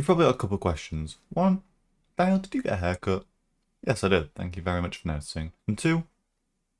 You've probably got a couple of questions. One, Daniel, did you get a haircut? Yes, I did. Thank you very much for noticing. And two,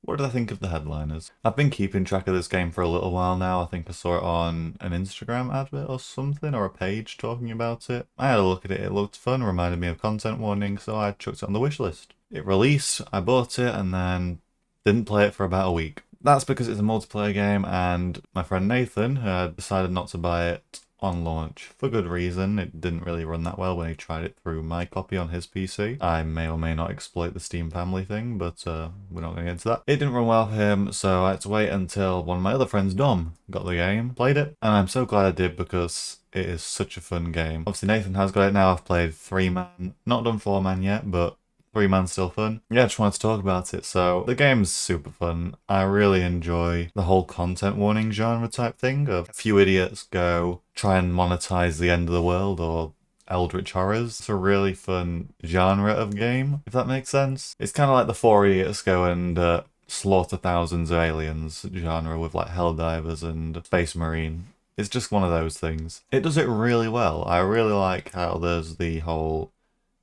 what did I think of the headliners? I've been keeping track of this game for a little while now. I think I saw it on an Instagram advert or something, or a page talking about it. I had a look at it, it looked fun, reminded me of Content Warning, so I chucked it on the wish list. It released, I bought it, and then didn't play it for about a week. That's because it's a multiplayer game, and my friend Nathan had decided not to buy it on launch for good reason. It didn't really run that well when he tried it through my copy on his PC. I may or may not exploit the Steam family thing, but we're not going to get into that. It didn't run well for him, so I had to wait until one of my other friends, Dom, got the game, played it, and I'm so glad I did because it is such a fun game. Obviously Nathan has got it now. I've played 3-man, not done 4-man yet, but 3-man's still fun. Yeah, I just wanted to talk about it. So the game's super fun. I really enjoy the whole content warning genre type thing of a few idiots go try and monetize the end of the world or eldritch horrors. It's a really fun genre of game, if that makes sense. It's kind of like the 4 idiots go and slaughter thousands of aliens genre with like Helldivers and Space Marine. It's just one of those things. It does it really well. I really like how there's the whole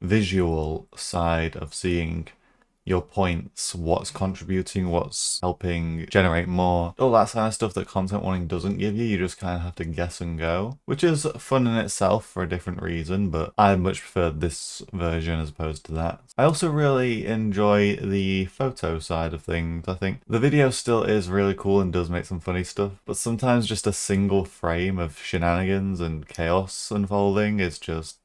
visual side of seeing your points, what's contributing, what's helping generate more, all that kind of stuff that content warning doesn't give you. You just kind of have to guess and go, which is fun in itself for a different reason, but I much prefer this version as opposed to that. I also really enjoy the photo side of things. I think the video still is really cool and does make some funny stuff, but sometimes just a single frame of shenanigans and chaos unfolding is just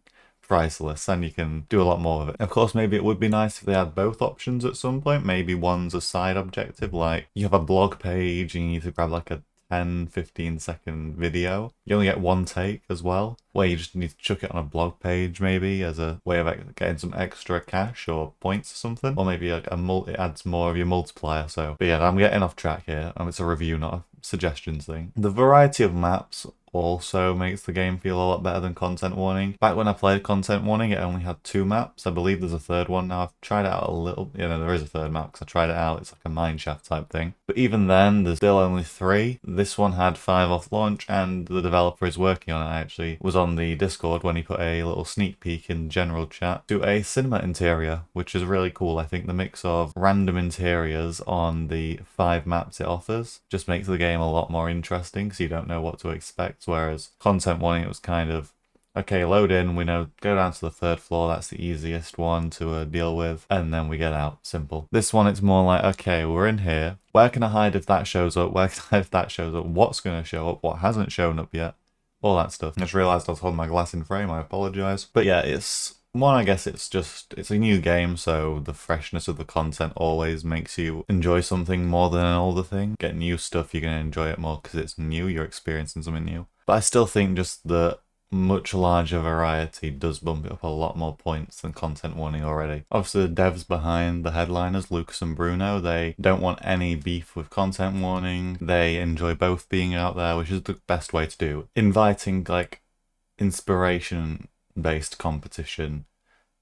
priceless, and you can do a lot more of it. Of course, maybe it would be nice if they had both options at some point. Maybe one's a side objective, like you have a blog page and you need to grab like a 10-15 second video. You only get one take as well, where you just need to chuck it on a blog page maybe as a way of getting some extra cash or points or something. Or maybe like it adds more of your multiplier. So, but yeah, I'm getting off track here. It's a review, not a suggestions thing. The variety of maps also makes the game feel a lot better than content warning. Back when I played content warning, it only had 2 maps. I believe there's a third one now. I've tried it out a little. There is a third map because I tried it out. It's like a mineshaft type thing. But even then, there's still only 3. This one had 5 off launch, and the developer is working on it. I actually was on the Discord when he put a little sneak peek in general chat to a cinema interior, which is really cool. I think the mix of random interiors on the 5 maps it offers just makes the game a lot more interesting because you don't know what to expect. Whereas content warning, it was kind of, okay, load in, we know, go down to the 3rd floor, that's the easiest one to deal with, and then we get out, simple. This one, it's more like, okay, we're in here, where can I hide if that shows up, where can I hide if that shows up, what's going to show up, what hasn't shown up yet, all that stuff. I just realised I was holding my glass in frame, I apologise. But yeah, it's one, I guess it's a new game, so the freshness of the content always makes you enjoy something more than an older thing. Get new stuff, you're going to enjoy it more because it's new, you're experiencing something new. But I still think just the much larger variety does bump it up a lot more points than content warning already. Obviously the devs behind the headliners, Lucas and Bruno, they don't want any beef with content warning. They enjoy both being out there, which is the best way to do. Inviting like inspiration based competition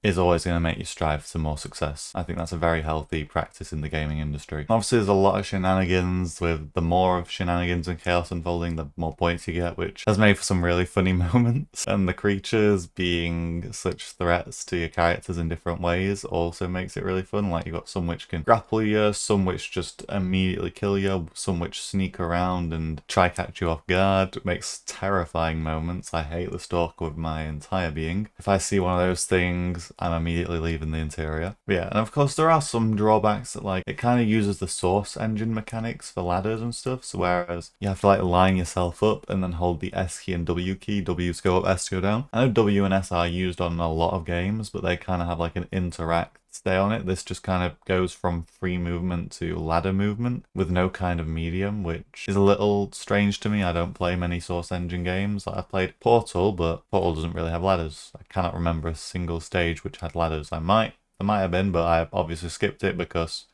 is always going to make you strive for more success. I think that's a very healthy practice in the gaming industry. Obviously there's a lot of shenanigans. With the more of shenanigans and chaos unfolding, the more points you get, which has made for some really funny moments. And the creatures being such threats to your characters in different ways also makes it really fun. Like you've got some which can grapple you, some which just immediately kill you, some which sneak around and try catch you off guard. It makes terrifying moments. I hate the stalker with my entire being. If I see one of those things, I'm immediately leaving the interior. But yeah, and of course there are some drawbacks that like it kind of uses the source engine mechanics for ladders and stuff, so whereas you have to like line yourself up and then hold the S key and W key, W to go up, S to go down. I know W and S are used on a lot of games, but they kind of have like an interact stay on it. This just kind of goes from free movement to ladder movement with no kind of medium, which is a little strange to me. I don't play many Source Engine games. Like, I've played Portal, but Portal doesn't really have ladders. I cannot remember a single stage which had ladders. There might have been, but I obviously skipped it because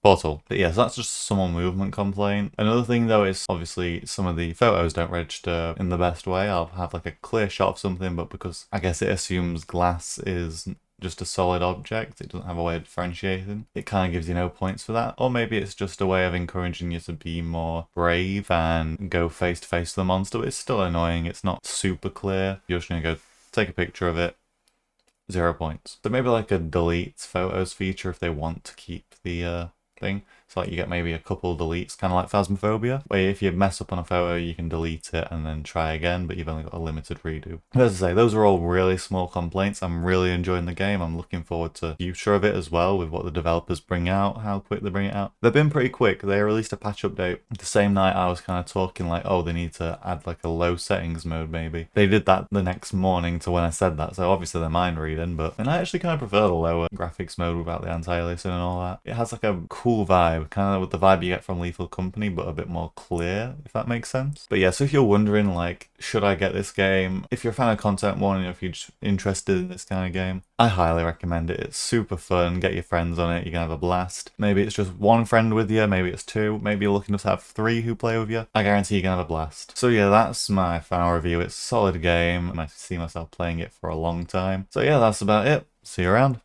Portal. But yeah, so that's just some movement complaint. Another thing though is obviously some of the photos don't register in the best way. I'll have like a clear shot of something, but because I guess it assumes glass is just a solid object, it doesn't have a way of differentiating, it kind of gives you no points for that. Or maybe it's just a way of encouraging you to be more brave and go face to face with the monster, but it's still annoying. It's not super clear. You're just going to go take a picture of it, 0 points. So maybe like a delete photos feature if they want to keep the thing. So like you get maybe a couple deletes, kind of like Phasmophobia, where if you mess up on a photo, you can delete it and then try again, but you've only got a limited redo. But as I say, those are all really small complaints. I'm really enjoying the game. I'm looking forward to the future of it as well, with what the developers bring out, how quick they bring it out. They've been pretty quick. They released a patch update the same night I was kind of talking like, oh, they need to add like a low settings mode maybe. They did that the next morning to when I said that, so obviously they're mind reading, but and I actually kind of prefer the lower graphics mode without the anti-aliasing and all that. It has like a cool vibe, kind of with the vibe you get from Lethal Company, but a bit more clear, if that makes sense. But yeah, so if you're wondering like, should I get this game? If you're a fan of Content One, if you're just interested in this kind of game, I highly recommend it. It's super fun. Get your friends on it. You're gonna have a blast. Maybe it's just one friend with you. Maybe it's two. Maybe you're looking to have 3 who play with you. I guarantee you're gonna have a blast. So yeah, that's my final review. It's a solid game, and I see myself playing it for a long time. So yeah, that's about it. See you around.